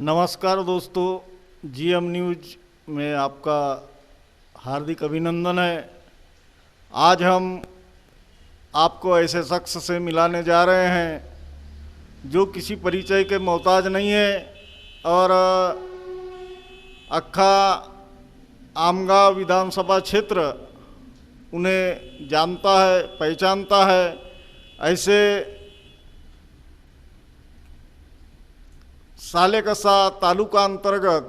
नमस्कार दोस्तों, GM news में आपका हार्दिक अभिनंदन है। आज हम आपको ऐसे शख्स से मिलाने जा रहे हैं जो किसी परिचय के मोहताज नहीं है और अक्खा आमगांव विधानसभा क्षेत्र उन्हें जानता है, पहचानता है। ऐसे सालेकसा तालुका अंतर्गत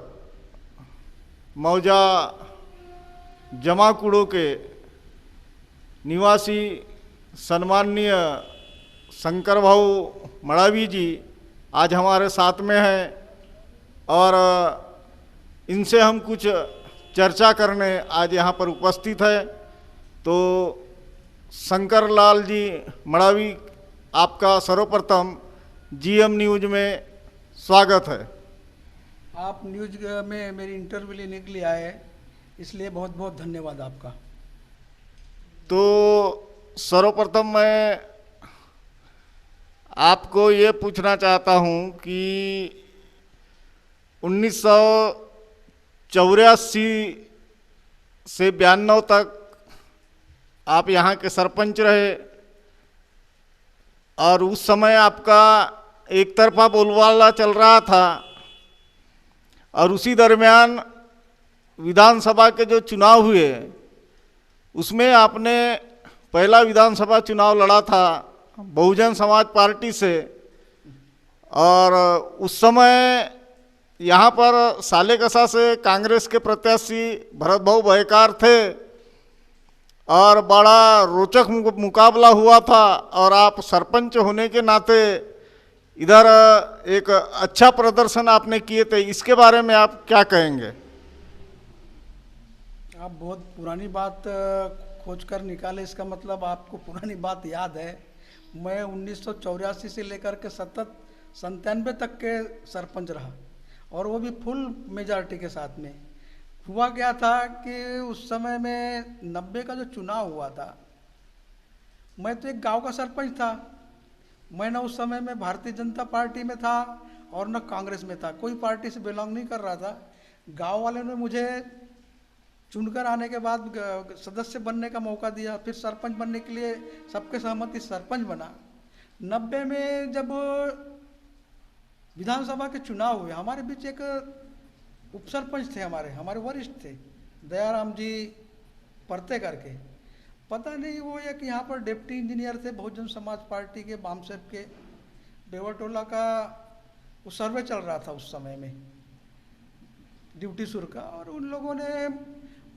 मौजा जमाकुड़ो के निवासी सम्माननीय शंकर भाऊ मड़ावी जी आज हमारे साथ में हैं और इनसे हम कुछ चर्चा करने आज यहाँ पर उपस्थित है। तो शंकर लाल जी मड़ावी, आपका सर्वप्रथम जीएम न्यूज में स्वागत है। आप न्यूज में मेरी इंटरव्यू लेने के लिए आए, इसलिए बहुत बहुत धन्यवाद आपका। तो सर्वप्रथम मैं आपको ये पूछना चाहता हूँ कि 1984 से 92 तक आप यहाँ के सरपंच रहे और उस समय आपका एक तरफा बोलबाला चल रहा था और उसी दरमियान विधानसभा के जो चुनाव हुए उसमें आपने पहला विधानसभा चुनाव लड़ा था बहुजन समाज पार्टी से और उस समय यहाँ पर सालेकसा से कांग्रेस के प्रत्याशी भरत भाऊ भयकार थे और बड़ा रोचक मुकाबला हुआ था और आप सरपंच होने के नाते इधर एक अच्छा प्रदर्शन आपने किए थे। इसके बारे में आप क्या कहेंगे? आप बहुत पुरानी बात खोज कर निकाले, इसका मतलब आपको पुरानी बात याद है। मैं 1984 से लेकर के सतत 97 तक के सरपंच रहा और वो भी फुल मेजॉरिटी के साथ में। हुआ क्या था कि उस समय में 90 का जो चुनाव हुआ था, मैं तो एक गांव का सरपंच था। मैं न उस समय में भारतीय जनता पार्टी में था और न कांग्रेस में था, कोई पार्टी से बिलोंग नहीं कर रहा था। गांव वाले ने मुझे चुनकर आने के बाद सदस्य बनने का मौका दिया, फिर सरपंच बनने के लिए सबके सहमति सरपंच बना। 90 में जब विधानसभा के चुनाव हुए, हमारे बीच एक उपसरपंच थे, हमारे वरिष्ठ थे, दयाराम जी परते करके। पता नहीं वो एक यहाँ पर डिप्टी इंजीनियर थे बहुजन समाज पार्टी के, बामसेब के बेवटोला का वो सर्वे चल रहा था उस समय में, ड्यूटी सुर का। और उन लोगों ने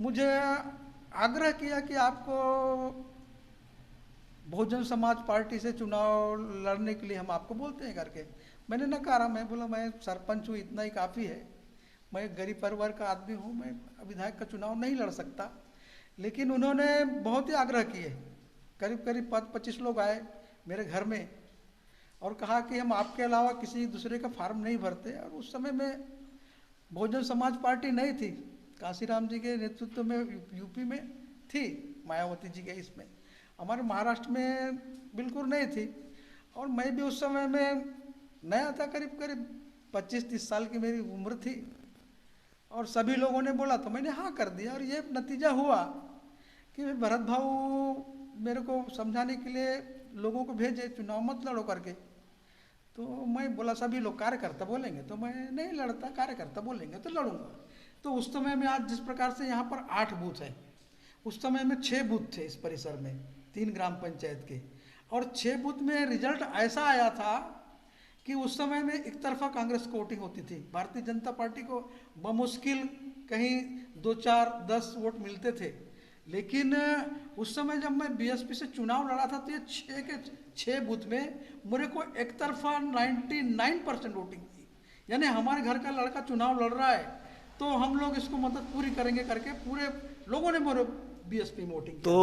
मुझे आग्रह किया कि आपको बहुजन समाज पार्टी से चुनाव लड़ने के लिए हम आपको बोलते हैं करके। मैंने नकारा। मैं बोला मैं सरपंच हूँ, इतना ही काफ़ी है, मैं गरीब परिवार का आदमी हूँ, मैं विधायक का चुनाव नहीं लड़ सकता। लेकिन उन्होंने बहुत ही आग्रह किए, करीब 25 लोग आए मेरे घर में और कहा कि हम आपके अलावा किसी दूसरे का फार्म नहीं भरते। और उस समय में बहुजन समाज पार्टी नहीं थी, काशीराम जी के नेतृत्व में यूपी में थी, मायावती जी के इसमें, हमारे महाराष्ट्र में बिल्कुल नहीं थी। और मैं भी उस समय में नया था, करीब 25-30 साल की मेरी उम्र थी और सभी लोगों ने बोला तो मैंने हाँ कर दिया। और ये नतीजा हुआ कि भरत भाऊ मेरे को समझाने के लिए लोगों को भेजे, चुनाव मत लड़ो करके। तो मैं बोला सभी लोग कार्यकर्ता बोलेंगे तो मैं नहीं लड़ता, कार्यकर्ता बोलेंगे तो लड़ूंगा। तो उस समय में आज जिस प्रकार से यहाँ पर 8 बूथ हैं, उस समय में 6 बूथ थे इस परिसर में, 3 ग्राम पंचायत के। और 6 बूथ में रिजल्ट ऐसा आया था कि उस समय में एक तरफा कांग्रेस को वोटिंग होती थी, भारतीय जनता पार्टी को बमुश्किल कहीं 2-4-10 वोट मिलते थे। लेकिन उस समय जब मैं बीएसपी से चुनाव लड़ा था तो ये 6 के 6 बूथ में मेरे को एक तरफा 99% वोटिंग थी। यानी हमारे घर का लड़का चुनाव लड़ रहा है तो हम लोग इसको मदद पूरी करेंगे करके पूरे लोगों ने मेरे बीएसपी में वोटिंग किया। तो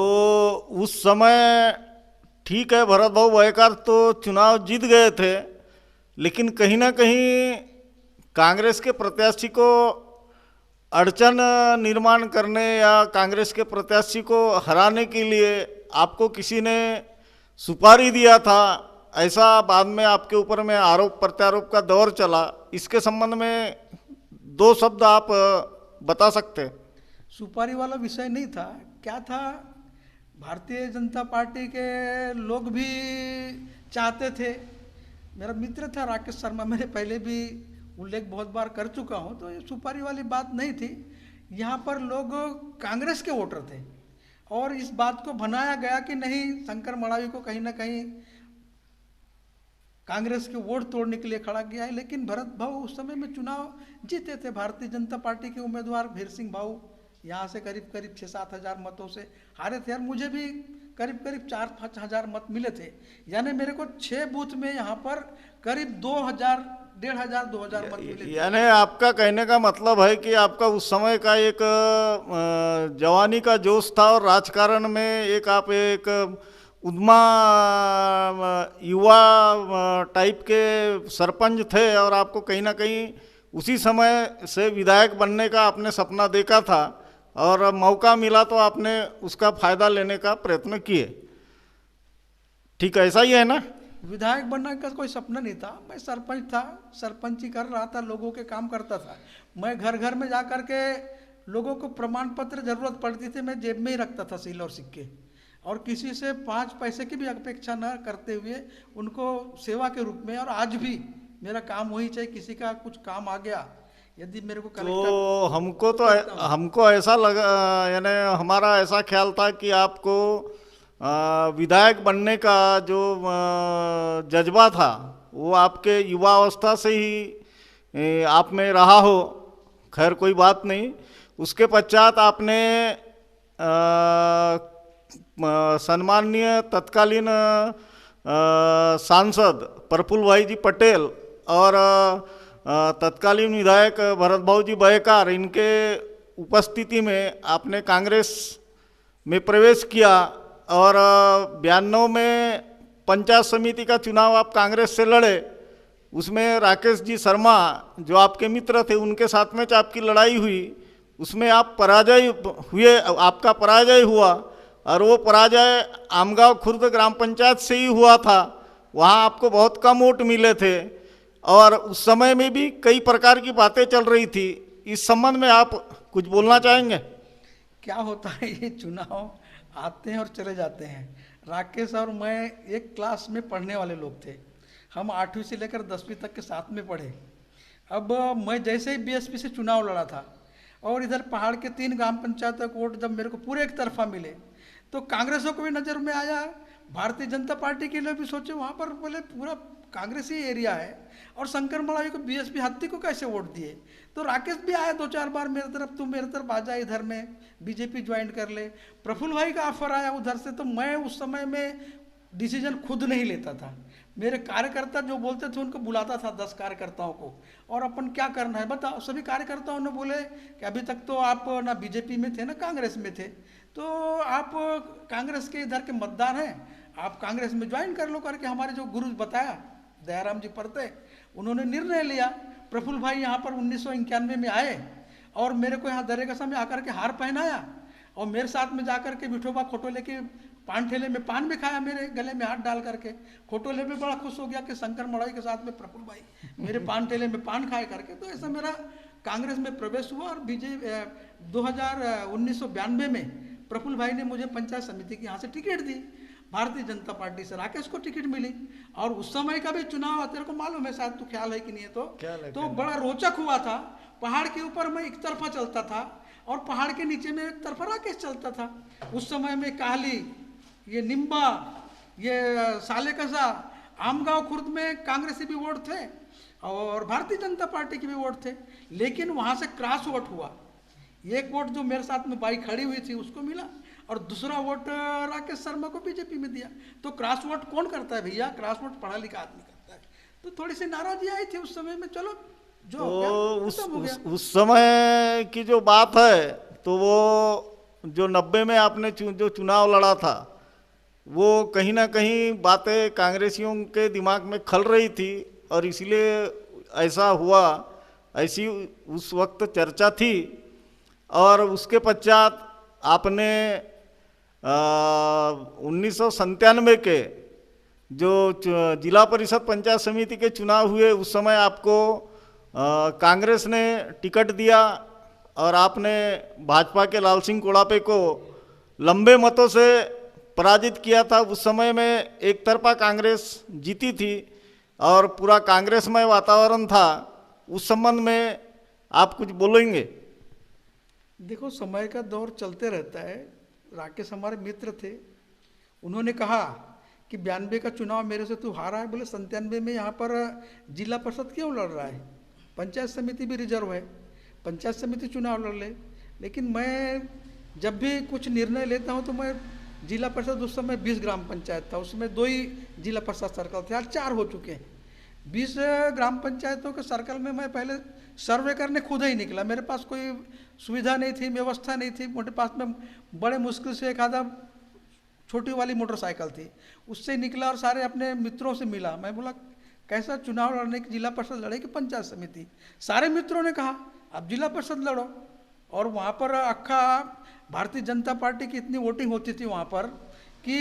उस समय ठीक है, भरत भाऊ भयकार तो चुनाव जीत गए थे, लेकिन कहीं ना कहीं कांग्रेस के प्रत्याशी को अड़चन निर्माण करने या कांग्रेस के प्रत्याशी को हराने के लिए आपको किसी ने सुपारी दिया था ऐसा बाद में आपके ऊपर में आरोप प्रत्यारोप का दौर चला, इसके संबंध में 2 शब्द आप बता सकते हैं? सुपारी वाला विषय नहीं था, क्या था, भारतीय जनता पार्टी के लोग भी चाहते थे। मेरा मित्र था राकेश शर्मा, मैंने पहले भी उल्लेख बहुत बार कर चुका हूँ, तो ये सुपारी वाली बात नहीं थी। यहाँ पर लोग कांग्रेस के वोटर थे और इस बात को बनाया गया कि नहीं, शंकर मड़ावी को कहीं ना कहीं कांग्रेस के वोट तोड़ने के लिए खड़ा किया है। लेकिन भरत भाऊ उस समय में चुनाव जीते थे, भारतीय जनता पार्टी के उम्मीदवार भीर सिंह भाऊ यहाँ से करीब करीब 6-7 हज़ार मतों से हारे थे, और मुझे भी करीब करीब 4-5 हज़ार मत मिले थे। यानी मेरे को 6 बूथ में यहाँ पर करीब 2,000, 1,500-2,000 मत मिले थे। यानी आपका कहने का मतलब है कि आपका उस समय का एक जवानी का जोश था और राजकारण में आप एक उद्यमा युवा टाइप के सरपंच थे, और आपको कहीं ना कहीं उसी समय से विधायक बनने का आपने सपना देखा था, और मौका मिला तो आपने उसका फायदा लेने का प्रयत्न किए। ठीक है, ऐसा ही है ना? विधायक बनने का कोई सपना नहीं था, मैं सरपंच था, सरपंची कर रहा था, लोगों के काम करता था। मैं घर घर में जा कर के लोगों को प्रमाण पत्र जरूरत पड़ती थी, मैं जेब में ही रखता था सील और सिक्के, और किसी से 5 पैसे की भी अपेक्षा न करते हुए उनको सेवा के रूप में। और आज भी मेरा काम वही चाहिए, किसी का कुछ काम आ गया, यदि मेरे को तो हमको ऐसा लगा, यानी हमारा ऐसा ख्याल था कि आपको विधायक बनने का जो जज्बा था वो आपके युवावस्था से ही आप में रहा हो। खैर कोई बात नहीं। उसके पश्चात आपने सम्माननीय तत्कालीन सांसद प्रफुल्ल भाई जी पटेल और तत्कालीन विधायक भरत भाऊ जी बहेकार, इनके उपस्थिति में आपने कांग्रेस में प्रवेश किया, और 92 में पंचायत समिति का चुनाव आप कांग्रेस से लड़े। उसमें राकेश जी शर्मा जो आपके मित्र थे, उनके साथ में आपकी लड़ाई हुई, उसमें आप पराजय हुए, आपका पराजय हुआ, और वो पराजय आमगांव खुर्द ग्राम पंचायत से ही हुआ था। वहाँ आपको बहुत कम वोट मिले थे, और उस समय में भी कई प्रकार की बातें चल रही थी। इस संबंध में आप कुछ बोलना चाहेंगे? क्या होता है, ये चुनाव आते हैं और चले जाते हैं। राकेश और मैं एक क्लास में पढ़ने वाले लोग थे, हम 8वीं से लेकर 10वीं तक के साथ में पढ़े। अब मैं जैसे ही बीएसपी से चुनाव लड़ा था, और इधर पहाड़ के 3 ग्राम पंचायत का वोट जब मेरे को पूरे एक तरफा मिले, तो कांग्रेसों को भी नज़र में आया, भारतीय जनता पार्टी के लिए भी सोचे, वहाँ पर बोले पूरा कांग्रेसी एरिया है, और शंकर मड़ावी को बीएसपी हत्ती को कैसे वोट दिए। तो राकेश भी आया 2-4 बार मेरे तरफ, तू मेरे तरफ आ जा, इधर में बीजेपी ज्वाइन कर ले। प्रफुल्ल भाई का ऑफर आया उधर से, तो मैं उस समय में डिसीजन खुद नहीं लेता था, मेरे कार्यकर्ता जो बोलते थे उनको बुलाता था, 10 कार्यकर्ताओं को, और अपन क्या करना है बताओ। सभी कार्यकर्ताओं ने बोले कि अभी तक तो आप ना बीजेपी में थे ना कांग्रेस में थे, तो आप कांग्रेस के इधर के मतदार हैं, आप कांग्रेस में ज्वाइन कर लो करके हमारे जो गुरु बताया दयाराम जी परते, उन्होंने निर्णय लिया। प्रफुल्ल भाई यहाँ पर 1991 में आए और मेरे को यहाँ दरेगसा में आकर के हार पहनाया, और मेरे साथ में जाकर के विठोबा खोटोले के पान ठेले में पान भी खाया, मेरे गले में हाथ डाल करके। खोटोले भी बड़ा खुश हो गया कि शंकर मड़ावी के साथ में प्रफुल्ल भाई मेरे पान ठेले में पान खाए करके। तो ऐसा मेरा कांग्रेस में प्रवेश हुआ, और 1992 में प्रफुल्ल भाई ने मुझे पंचायत समिति की यहाँ से टिकट दी, भारतीय जनता पार्टी से राकेश को टिकट मिली। और उस समय का भी चुनाव तेरे को मालूम है, शायद तू ख्याल है कि नहीं है, तो बड़ा रोचक हुआ था। पहाड़ के ऊपर मैं एक तरफा चलता था, और पहाड़ के नीचे में एक तरफा राकेश चलता था। उस समय में काहली, ये निम्बा, ये सालेकसा, आमगांव खुर्द में कांग्रेसी भी वोट थे और भारतीय जनता पार्टी के भी वोट थे, लेकिन वहाँ से क्रॉस वोट हुआ। एक वोट जो मेरे साथ में बाइक खड़ी हुई थी उसको मिला, और दूसरा वोट राकेश शर्मा को बीजेपी में दिया। तो क्रॉस वोट कौन करता है भैया? क्रॉस वोट पढ़ा लिखा आदमी करता है। तो थोड़ी सी नाराजगी आई थी उस समय में, चलो जो हो गया, उस समय की जो बात है, तो वो जो 90 में आपने जो चुनाव लड़ा था, वो कहीं ना कहीं बातें कांग्रेसियों के दिमाग में खल रही थी, और इसलिए ऐसा हुआ, ऐसी उस वक्त चर्चा थी। और उसके पश्चात आपने 1997 के जो जिला परिषद पंचायत समिति के चुनाव हुए उस समय आपको कांग्रेस ने टिकट दिया और आपने भाजपा के लाल सिंह कोड़ापे को लंबे मतों से पराजित किया था। उस समय में एक तरफा कांग्रेस जीती थी और पूरा कांग्रेसमय वातावरण था। उस संबंध में आप कुछ बोलेंगे? देखो, समय का दौर चलते रहता है। राकेश हमारे मित्र थे, उन्होंने कहा कि 92 का चुनाव मेरे से तू हारा है, बोले 97 में यहाँ पर जिला परिषद क्यों लड़ रहा है, पंचायत समिति भी रिजर्व है, पंचायत समिति चुनाव लड़ ले। लेकिन मैं जब भी कुछ निर्णय लेता हूँ तो मैं जिला परिषद, उस समय 20 ग्राम पंचायत था, उसमें 2 ही जिला परिषद सर्कल थे, आज 4 हो चुके हैं। 20 ग्राम पंचायतों के सर्कल में मैं पहले सर्वे करने खुद ही निकला। मेरे पास कोई सुविधा नहीं थी, व्यवस्था नहीं थी, मेरे पास में बड़े मुश्किल से एक आधा छोटी वाली मोटरसाइकिल थी, उससे निकला और सारे अपने मित्रों से मिला। मैं बोला कैसा चुनाव लड़ने की, जिला परिषद लड़े कि पंचायत समिति? सारे मित्रों ने कहा अब जिला परिषद लड़ो। और वहाँ पर अक्खा भारतीय जनता पार्टी की इतनी वोटिंग होती थी वहाँ पर कि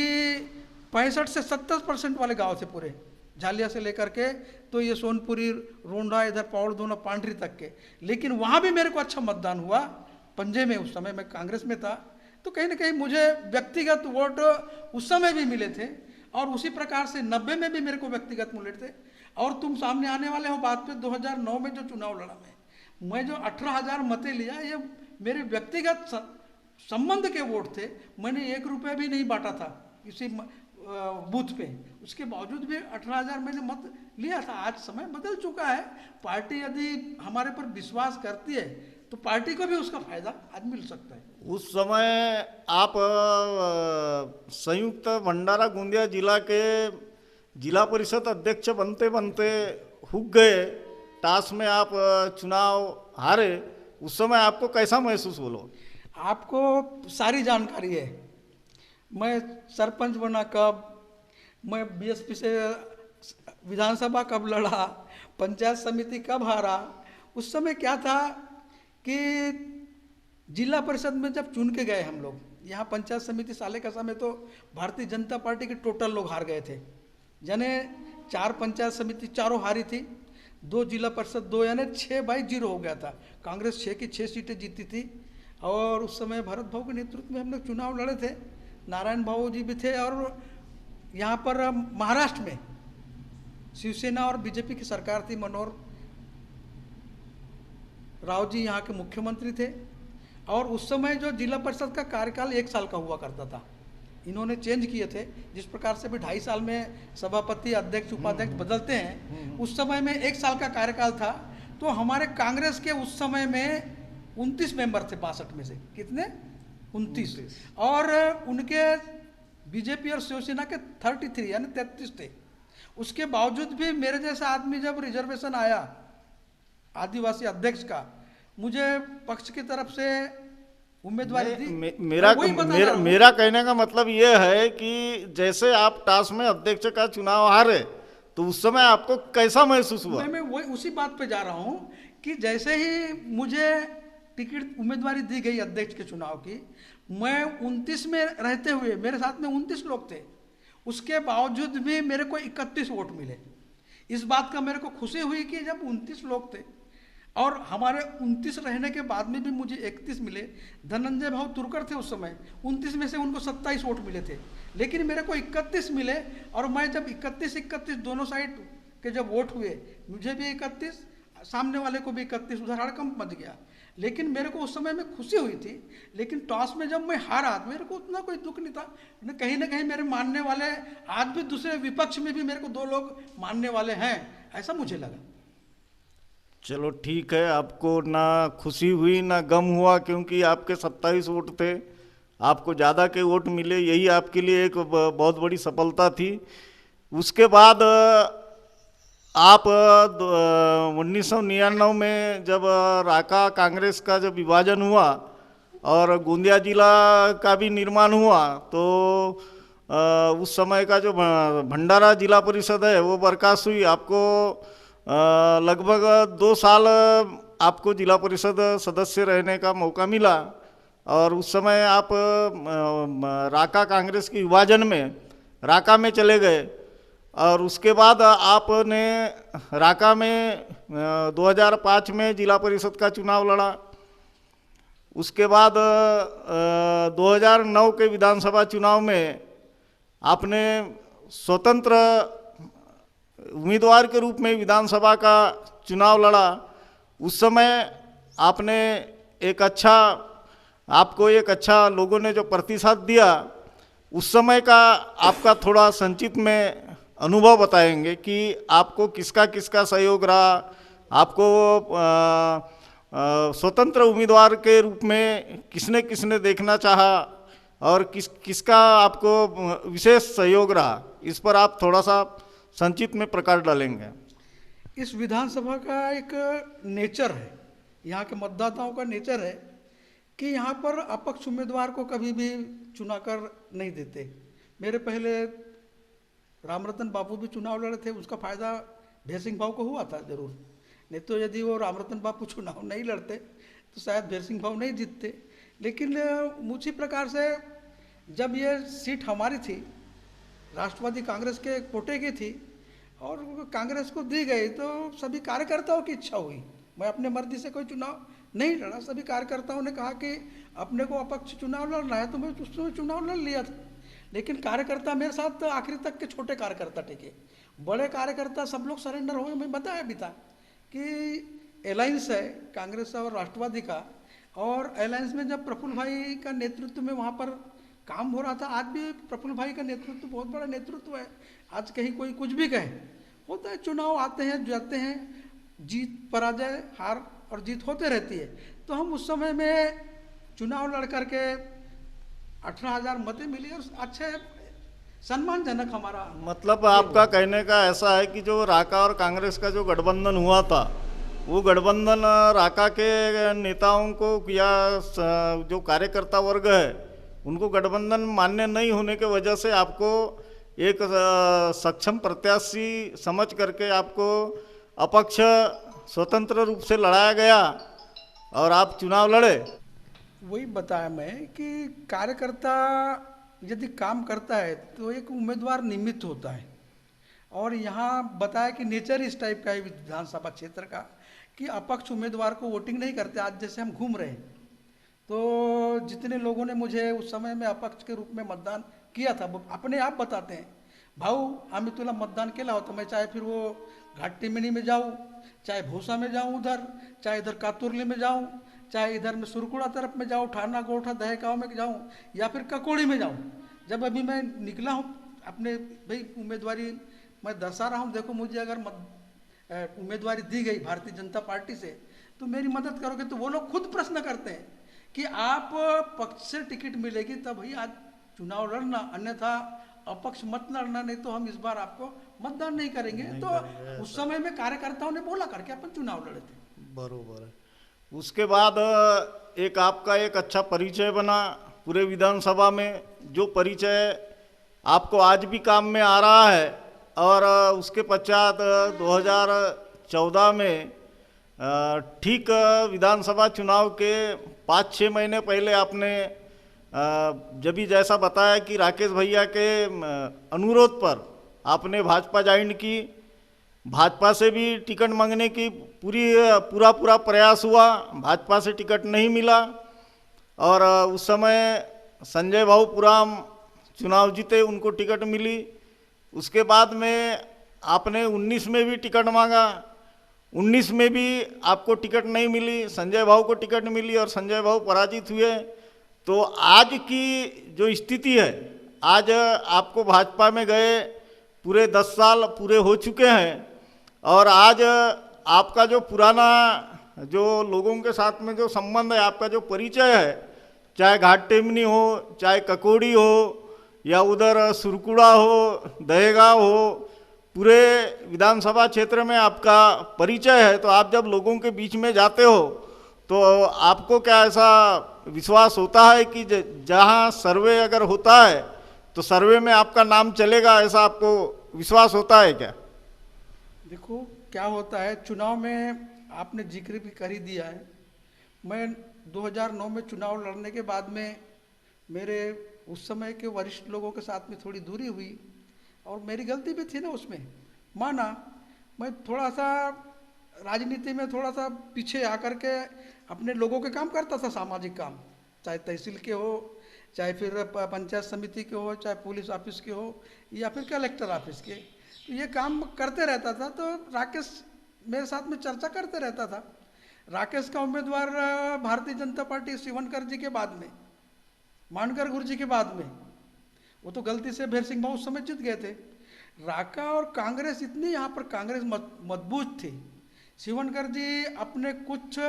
65 से 70% वाले गांव थे पूरे, झालिया से लेकर के तो ये सोनपुरी, रोंडा, इधर पौड़ दोनों पांडरी तक के। लेकिन वहाँ भी मेरे को अच्छा मतदान हुआ पंजे में। उस समय मैं कांग्रेस में था, तो कहीं ना कहीं मुझे व्यक्तिगत वोट उस समय भी मिले थे और उसी प्रकार से 90 में भी मेरे को व्यक्तिगत मिले थे। और तुम सामने आने वाले हो बात पे, 2009 में जो चुनाव लड़ा मैं जो 18,000 मतें लिया, ये मेरे व्यक्तिगत संबंध के वोट थे। मैंने 1 रुपया भी नहीं बांटा था किसी बूथ पे, उसके बावजूद भी 18,000 मैंने मत लिया था। आज समय बदल चुका है, पार्टी यदि हमारे पर विश्वास करती है तो पार्टी को भी उसका फायदा आज मिल सकता है। उस समय आप संयुक्त भंडारा गोंदिया जिला के जिला परिषद अध्यक्ष बनते बनते हुक गए, टास में आप चुनाव हारे। उस समय आपको कैसा महसूस बोलो? आपको सारी जानकारी है, मैं सरपंच बना कब, मैं बीएसपी से विधानसभा कब लड़ा, पंचायत समिति कब हारा। उस समय क्या था कि जिला परिषद में जब चुन के गए हम लोग, यहाँ पंचायत समिति साले का समय तो भारतीय जनता पार्टी के टोटल लोग हार गए थे, यानी 4 पंचायत समिति चारों हारी थी, 2 जिला परिषद 2, यानी 6/0 हो गया था। कांग्रेस 6 की 6 सीटें जीती थी। और उस समय भरत भाऊ के नेतृत्व में हम लोग चुनाव लड़े थे, नारायण भाऊ जी भी थे। और यहाँ पर महाराष्ट्र में शिवसेना और बीजेपी की सरकार थी, मनोहर राव जी यहाँ के मुख्यमंत्री थे। और उस समय जो जिला परिषद का कार्यकाल 1 साल का हुआ करता था, इन्होंने चेंज किए थे। जिस प्रकार से भी 2.5 साल में सभापति, अध्यक्ष, उपाध्यक्ष बदलते हैं, उस समय में 1 साल का कार्यकाल था। तो हमारे कांग्रेस के उस समय में 29 मेंबर थे 62 में से, कितने? 29। और उनके बीजेपी और शिवसेना के 33 यानी 33 थे। उसके बावजूद भी मेरे जैसा आदमी जब रिजर्वेशन आया आदिवासी अध्यक्ष का, मुझे पक्ष की तरफ से उम्मीदवारी दी। मेरा कहने का मतलब ये है कि जैसे आप टास में अध्यक्ष का चुनाव हारे तो उस समय आपको कैसा महसूस हुआ? मैं वही उसी बात पे जा रहा हूँ कि जैसे ही मुझे टिकट उम्मीदवारी दी गई अध्यक्ष के चुनाव की, मैं 29 में रहते हुए, मेरे साथ में 29 लोग थे, उसके बावजूद भी मेरे को 31 वोट मिले। इस बात का मेरे को खुशी हुई कि जब 29 लोग थे और हमारे 29 रहने के बाद में भी मुझे 31 मिले। धनंजय भाव तुरकर थे उस समय, 29 में से उनको 27 वोट मिले थे, लेकिन मेरे को 31 मिले। और मैं जब 31 दोनों साइड के जब वोट हुए, मुझे भी 31, सामने वाले को भी 31, उधर हड़कंप मच गया। लेकिन मेरे को उस समय में खुशी हुई थी। लेकिन टॉस में जब मैं हारा, मेरे को उतना कोई दुख नहीं था। कहीं ना कहीं मेरे मानने वाले, आज भी दूसरे विपक्ष में भी मेरे को 2 लोग मानने वाले हैं, ऐसा मुझे लगा। चलो ठीक है, आपको ना खुशी हुई ना गम हुआ, क्योंकि आपके 27 वोट थे, आपको ज़्यादा के वोट मिले, यही आपके लिए एक बहुत बड़ी सफलता थी। उसके बाद आप 1999 में जब राका कांग्रेस का जब विभाजन हुआ और गोंदिया जिला का भी निर्माण हुआ, तो उस समय का जो भंडारा जिला परिषद है वो बर्खास्त हुई। आपको लगभग 2 साल आपको जिला परिषद सदस्य रहने का मौका मिला और उस समय आप राका कांग्रेस के विभाजन में राका में चले गए और उसके बाद आपने राका में 2005 में जिला परिषद का चुनाव लड़ा। उसके बाद 2009 के विधानसभा चुनाव में आपने स्वतंत्र उम्मीदवार के रूप में विधानसभा का चुनाव लड़ा। उस समय आपने आपको एक अच्छा लोगों ने जो प्रतिशत दिया, उस समय का आपका थोड़ा संक्षिप्त में अनुभव बताएंगे कि आपको किसका किसका सहयोग रहा, आपको स्वतंत्र उम्मीदवार के रूप में किसने किसने देखना चाहा और किसका आपको विशेष सहयोग रहा, इस पर आप थोड़ा सा संक्षिप्त में प्रकाश डालेंगे। इस विधानसभा का एक नेचर है, यहाँ के मतदाताओं का नेचर है कि यहाँ पर अपक्ष उम्मीदवार को कभी भी चुना कर नहीं देते। मेरे पहले रामरतन बापू भी चुनाव लड़े थे, उसका फायदा भेर सिंह भाव को हुआ था जरूर, नहीं तो यदि वो रामरतन बापू चुनाव नहीं लड़ते तो शायद भेर सिंह भाव नहीं जीतते। लेकिन उसी प्रकार से जब ये सीट हमारी थी, राष्ट्रवादी कांग्रेस के कोटे की थी और कांग्रेस को दी गई, तो सभी कार्यकर्ताओं की इच्छा हुई। मैं अपने मर्जी से कोई चुनाव नहीं लड़ा, सभी कार्यकर्ताओं ने कहा कि अपने को अपक्ष चुनाव लड़ना है, तो मैं उसमें चुनाव लड़ लिया था। लेकिन कार्यकर्ता मेरे साथ आखिरी तक के छोटे कार्यकर्ता टिके, बड़े कार्यकर्ता सब लोग सरेंडर हो गए। मैं बताया भी था कि अलायंस है कांग्रेस और राष्ट्रवादी का, और अलायंस में जब प्रफुल्ल भाई का नेतृत्व में वहाँ पर काम हो रहा था, आज भी प्रफुल्ल भाई का नेतृत्व बहुत बड़ा नेतृत्व है। आज कहीं कोई कुछ भी कहे, होता है, चुनाव आते हैं जाते हैं, जीत पराजय हार और जीत होते रहती है। तो हम उस समय में चुनाव लड़ करके 18,000 मतें मिली और अच्छे सम्मानजनक हमारा। मतलब आपका कहने का ऐसा है कि जो राका और कांग्रेस का जो गठबंधन हुआ था, वो गठबंधन राका के नेताओं को या जो कार्यकर्ता वर्ग है उनको गठबंधन मान्य नहीं होने के वजह से आपको एक सक्षम प्रत्याशी समझ करके आपको अपक्ष स्वतंत्र रूप से लड़ाया गया और आप चुनाव लड़े। वही बताया मैं कि कार्यकर्ता यदि काम करता है तो एक उम्मीदवार निमित्त होता है, और यहाँ बताया कि नेचर इस टाइप का है विधानसभा क्षेत्र का कि अपक्ष उम्मीदवार को वोटिंग नहीं करते। आज जैसे हम घूम रहे हैं तो जितने लोगों ने मुझे उस समय में अपक्ष के रूप में मतदान किया था, वो अपने आप बताते हैं, भाऊ आम्ही तुला मतदान केला होता, मैं चाहे फिर वो घाटटिमिनी में जाऊँ, चाहे भूसा में जाऊँ उधर, चाहे इधर कातुरली में जाऊँ, चाहे इधर में सुरकुड़ा तरफ में जाऊँ, ठाना गोठा दहेगांव में जाऊँ, या फिर ककोड़ी में जाऊँ। जब अभी मैं निकला हूँ अपने भाई उम्मीदवारी मैं दर्शा रहा हूँ, देखो मुझे अगर उम्मीदवारी दी गई भारतीय जनता पार्टी से तो मेरी मदद करोगे, तो वो लोग खुद प्रश्न करते हैं कि आप पक्ष से टिकट मिलेगी तब ही आज चुनाव लड़ना, अन्यथा अपक्ष मत लड़ना, नहीं तो हम इस बार आपको मतदान नहीं करेंगे। तो उस समय में कार्यकर्ताओं ने बोला करके अपन चुनाव लड़े थे। बरोबर है। उसके बाद एक आपका एक अच्छा परिचय बना पूरे विधानसभा में, जो परिचय आपको आज भी काम में आ रहा है। और उसके पश्चात 2014 में ठीक विधानसभा चुनाव के 5-6 महीने पहले आपने जब भी जैसा बताया कि राकेश भैया के अनुरोध पर आपने भाजपा ज्वाइन की, भाजपा से भी टिकट मांगने की पूरा प्रयास हुआ, भाजपा से टिकट नहीं मिला। और उस समय संजय भाऊ पुराम चुनाव जीते, उनको टिकट मिली। उसके बाद में आपने 19 में भी टिकट मांगा, 19 में भी आपको टिकट नहीं मिली, संजय भाऊ को टिकट मिली और संजय भाऊ पराजित हुए। तो आज की जो स्थिति है, आज आपको भाजपा में गए पूरे 10 साल पूरे हो चुके हैं, और आज आपका जो पुराना जो लोगों के साथ में जो संबंध है, आपका जो परिचय है, चाहे घाटटिमिनी हो, चाहे ककोड़ी हो, या उधर सुरकुड़ा हो, दहेगांव हो, पूरे विधानसभा क्षेत्र में आपका परिचय है। तो आप जब लोगों के बीच में जाते हो तो आपको क्या ऐसा विश्वास होता है कि जहाँ सर्वे अगर होता है तो सर्वे में आपका नाम चलेगा, ऐसा आपको विश्वास होता है क्या? देखो क्या होता है, चुनाव में आपने जिक्र भी कर ही दिया है। मैं 2009 में चुनाव लड़ने के बाद में मेरे उस समय के वरिष्ठ लोगों के साथ में थोड़ी दूरी हुई, और मेरी गलती भी थी ना उसमें, माना। मैं थोड़ा सा राजनीति में थोड़ा सा पीछे आकर के अपने लोगों के काम करता था, सामाजिक काम, चाहे तहसील के हो, चाहे फिर पंचायत समिति के हो, चाहे पुलिस ऑफिस के हो, या फिर कलेक्टर ऑफिस के, तो ये काम करते रहता था। तो राकेश मेरे साथ में चर्चा करते रहता था। राकेश का उम्मीदवार भारतीय जनता पार्टी शिवनकर जी के बाद में, मानकर गुरु जी के बाद में, वो तो गलती से भेर सिंह भाऊ उस समय जीत गए थे। राका और कांग्रेस इतनी यहाँ पर कांग्रेस मजबूत थी। शिवनकर जी अपने कुछ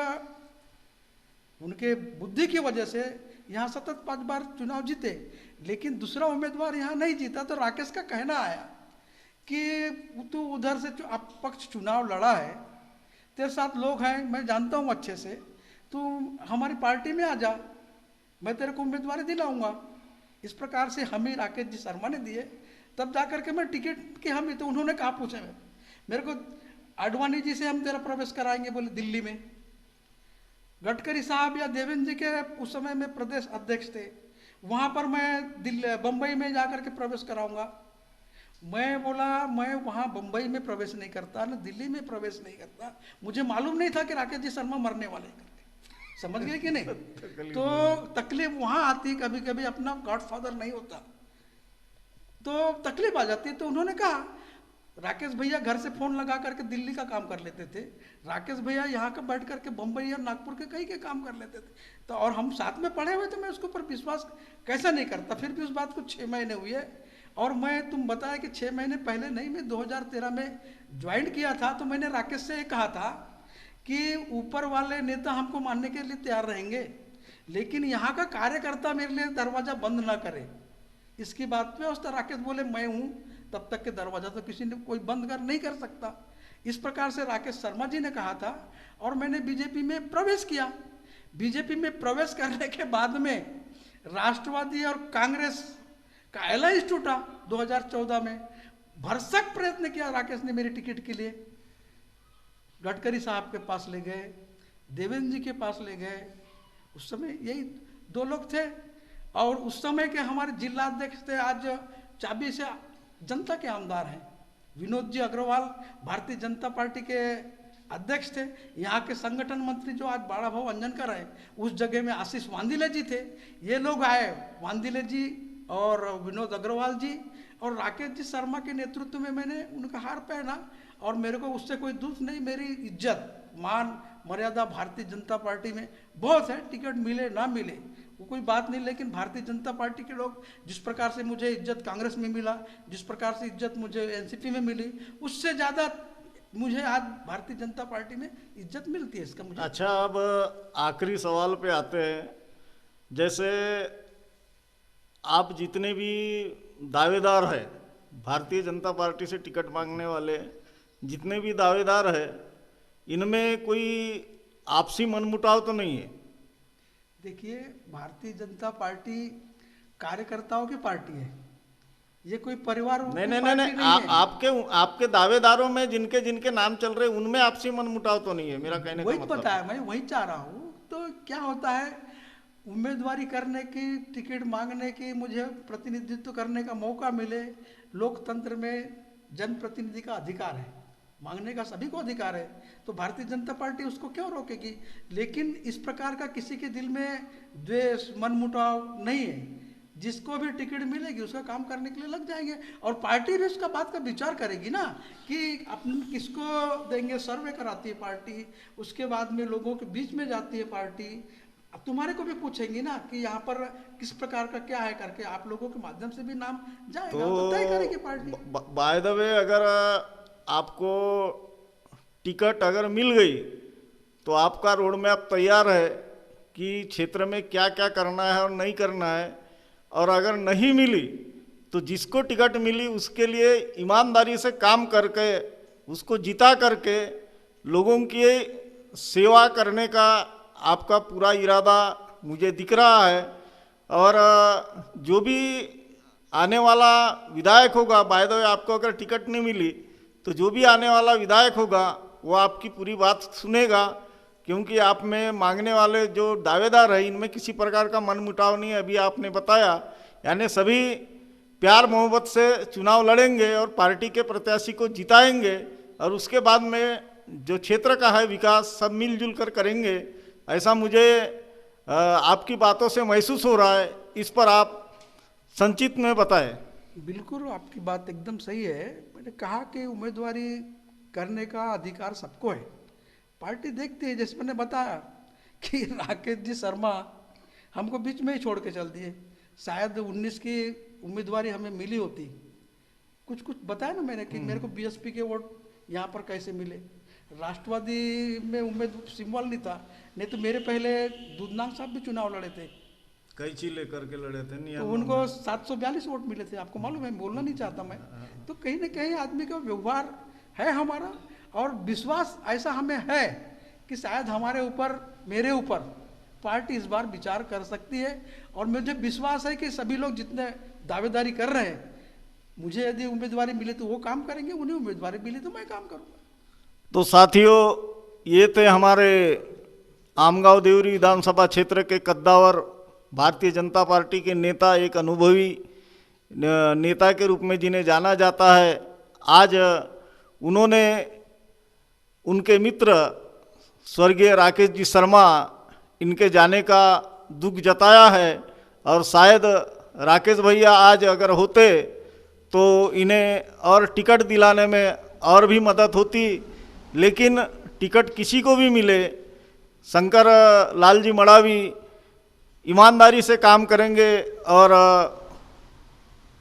उनके बुद्धि की वजह से यहाँ सतत 5 बार चुनाव जीते, लेकिन दूसरा उम्मीदवार यहाँ नहीं जीता। तो राकेश का कहना आया कि तू उधर से पक्ष चुनाव लड़ा है, तेरे साथ लोग हैं, मैं जानता हूँ अच्छे से, तू हमारी पार्टी में आ जा, मैं तेरे को उम्मीदवारी दिलाऊंगा। इस प्रकार से हमें राकेश जी शर्मा ने दिए, तब जाकर के मैं टिकट के हम, तो उन्होंने कहा पूछे मेरे को, आडवाणी जी से हम तेरा प्रवेश कराएंगे बोले दिल्ली में। गडकरी साहब या देवेंद्र जी के उस समय में प्रदेश अध्यक्ष थे, वहाँ पर मैं बम्बई में जाकर के प्रवेश कराऊंगा। मैं बोला मैं वहाँ बम्बई में प्रवेश नहीं करता, न दिल्ली में प्रवेश नहीं करता। मुझे मालूम नहीं था कि राकेश जी शर्मा मरने वाले करके, समझ गए कि नहीं। तो तकलीफ वहाँ आती, कभी कभी अपना गॉडफादर नहीं होता तो तकलीफ आ जाती। तो उन्होंने कहा, राकेश भैया घर से फोन लगा करके दिल्ली का काम कर लेते थे, राकेश भैया यहाँ का बैठ करके बम्बई और नागपुर के कई के काम कर लेते थे। तो और हम साथ में पढ़े हुए थे, मैं उसके ऊपर विश्वास कैसा नहीं करता। फिर भी उस बात को 6 महीने हुए, और मैं तुम बताया कि 6 महीने पहले नहीं, मैं 2013 में ज्वाइन किया था। तो मैंने राकेश से कहा था कि ऊपर वाले नेता हमको मानने के लिए तैयार रहेंगे, लेकिन यहाँ का कार्यकर्ता मेरे लिए दरवाजा बंद ना करे। इसकी बात पे उस राकेश बोले मैं हूँ, तब तक के दरवाजा तो किसी ने कोई बंद नहीं कर सकता। इस प्रकार से राकेश शर्मा जी ने कहा था, और मैंने बीजेपी में प्रवेश किया। बीजेपी में प्रवेश करने के बाद में राष्ट्रवादी और कांग्रेस का अलायंस टूटा 2014 में। भरसक प्रयत्न किया राकेश ने मेरी टिकट के लिए, गडकरी साहब के पास ले गए, देवेंद्र जी के पास ले गए। उस समय यही 2 लोग थे, और उस समय के हमारे जिला अध्यक्ष थे, आज चाबी से जनता के आमदार हैं, विनोद जी अग्रवाल, भारतीय जनता पार्टी के अध्यक्ष थे। यहाँ के संगठन मंत्री जो आज बड़ा भाव अंजनकर है, उस जगह में आशीष वांदिले जी थे। ये लोग आए, वांदिले जी और विनोद अग्रवाल जी और राकेश जी शर्मा के नेतृत्व में मैंने उनका हार पहना। और मेरे को उससे कोई दुख नहीं, मेरी इज्जत मान मर्यादा भारतीय जनता पार्टी में बहुत है। टिकट मिले ना मिले वो कोई बात नहीं, लेकिन भारतीय जनता पार्टी के लोग जिस प्रकार से मुझे इज्जत कांग्रेस में मिला, जिस प्रकार से इज्जत मुझे एनसीपी में मिली, उससे ज़्यादा मुझे आज भारतीय जनता पार्टी में इज्जत मिलती है, इसका मुझे। अच्छा, अब आखिरी सवाल पे आते हैं। जैसे आप जितने भी दावेदार हैं, भारतीय जनता पार्टी से टिकट मांगने वाले जितने भी दावेदार हैं, इनमें कोई आपसी मनमुटाव तो नहीं है? देखिए, भारतीय जनता पार्टी कार्यकर्ताओं की पार्टी है, ये कोई परिवार नहीं, आपके दावेदारों में जिनके जिनके नाम चल रहे उनमें आपसी मनमुटाव तो नहीं है, मेरा कहने का वही मतलब पता है, मैं वही चाह रहा हूँ। तो क्या होता है, उम्मीदवारी करने की, टिकट मांगने की, मुझे प्रतिनिधित्व करने का मौका मिले। लोकतंत्र में जनप्रतिनिधि का अधिकार है, मांगने का सभी को अधिकार है, तो भारतीय जनता पार्टी उसको क्यों रोकेगी। लेकिन इस प्रकार का किसी के दिल में द्वेष मनमुटाव नहीं है। जिसको भी टिकट मिलेगी उसका काम करने के लिए लग जाएंगे, और पार्टी भी उसका बात का विचार करेगी ना कि अपन किसको देंगे। सर्वे कराती है पार्टी, उसके बाद में लोगों के बीच में जाती है पार्टी। अब तुम्हारे को भी पूछेंगी ना कि यहाँ पर किस प्रकार का क्या है करके, आप लोगों के माध्यम से भी नाम जाएगा तो तय करेगी पार्टी। बाय द वे, अगर आपको टिकट अगर मिल गई तो आपका रोड मैप तैयार है कि क्षेत्र में क्या क्या करना है और नहीं करना है। और अगर नहीं मिली तो जिसको टिकट मिली उसके लिए ईमानदारी से काम करके, उसको जिता करके लोगों की सेवा करने का आपका पूरा इरादा मुझे दिख रहा है। और जो भी आने वाला विधायक होगा, बाय द वे आपको अगर टिकट नहीं मिली तो जो भी आने वाला विधायक होगा वो आपकी पूरी बात सुनेगा, क्योंकि आप में मांगने वाले जो दावेदार हैं इनमें किसी प्रकार का मनमुटाव नहीं है। अभी आपने बताया, यानी सभी प्यार मोहब्बत से चुनाव लड़ेंगे और पार्टी के प्रत्याशी को जिताएंगे, और उसके बाद में जो क्षेत्र का है विकास सब मिलजुल कर करेंगे। ऐसा मुझे आपकी बातों से महसूस हो रहा है। इस पर आप संक्षिप्त में बताएं। बिल्कुल आपकी बात एकदम सही है। मैंने कहा कि उम्मीदवारी करने का अधिकार सबको है, पार्टी देखती है। जैसे मैंने बताया कि राकेश जी शर्मा हमको बीच में ही छोड़ के चल दिए। शायद 19 की उम्मीदवारी हमें मिली होती, कुछ कुछ बताया ना मैंने कि मेरे को बीएसपी के वोट यहाँ पर कैसे मिले। राष्ट्रवादी में उम्मीद सिंबल नहीं था, नहीं तो मेरे पहले दूधनाग साहब भी चुनाव लड़े थे, कैंची लेकर के लड़े थे, तो उनको 742 वोट मिले थे। आपको मालूम है, बोलना नहीं चाहता मैं। तो कहीं ना कहीं आदमी का व्यवहार है हमारा, और विश्वास ऐसा हमें है कि शायद हमारे ऊपर, मेरे ऊपर पार्टी इस बार विचार कर सकती है। और मुझे विश्वास है कि सभी लोग जितने दावेदारी कर रहे हैं, मुझे यदि उम्मीदवारी मिले तो वो काम करेंगे, उन्हें उम्मीदवारी मिली तो मैं काम करूँगा। तो साथियों, ये थे हमारे आमगांव देवरी विधानसभा क्षेत्र के कद्दावर भारतीय जनता पार्टी के नेता, एक अनुभवी नेता के रूप में जिन्हें जाना जाता है। आज उन्होंने उनके मित्र स्वर्गीय राकेश जी शर्मा, इनके जाने का दुख जताया है। और शायद राकेश भैया आज अगर होते तो इन्हें और टिकट दिलाने में और भी मदद होती, लेकिन टिकट किसी को भी मिले, शंकर लाल जी मड़ावी ईमानदारी से काम करेंगे और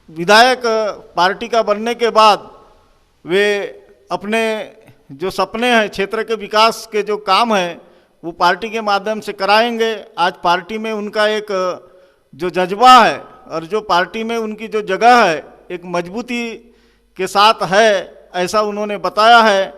विधायक पार्टी का बनने के बाद वे अपने जो सपने हैं, क्षेत्र के विकास के जो काम हैं, वो पार्टी के माध्यम से कराएंगे। आज पार्टी में उनका एक जो जज्बा है और जो पार्टी में उनकी जो जगह है, एक मजबूती के साथ है, ऐसा उन्होंने बताया है।